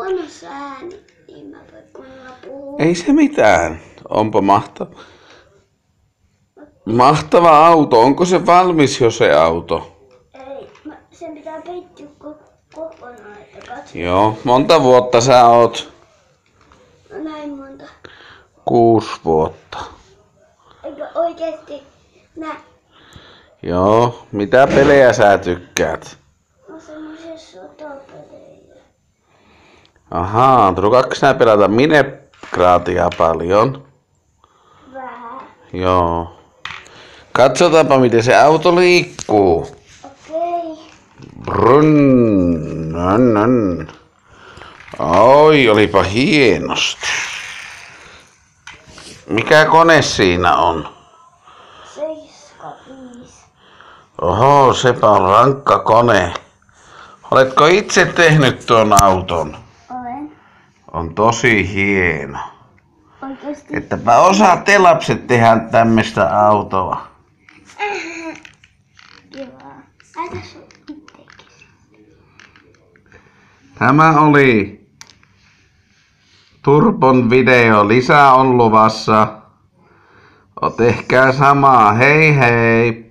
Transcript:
huono ääni, niin mä voin kunnolla puhua. Ei se mitään. Onpa mahtava auto. Onko se valmis jo se auto? Ei, sen pitää peittyä kokonaan, että katso. Joo. Monta vuotta sä oot? No näin monta. 6 vuotta. Eikö oikeesti nää? Joo. Mitä pelejä sä tykkäät? No semmosia sotapelejä. Ahaa. Trukaatko nää pelata Minecraftia paljon? Vähän. Joo. Katsotaanpa miten se auto liikkuu. Okei. Brun. Oi, olipa hienosti. Mikä kone siinä on? 75. Oho, sepä on rankka kone. Oletko itse tehnyt tuon auton? Olen. On tosi hieno. Oikeesti. Ettäpä osaatte lapset tehdä tämmöistä autoa. Kivaa. Äitäs on ittekin. Tämä oli Turbon video. Lisää on luvassa. Tehkää samaa. Hei hei!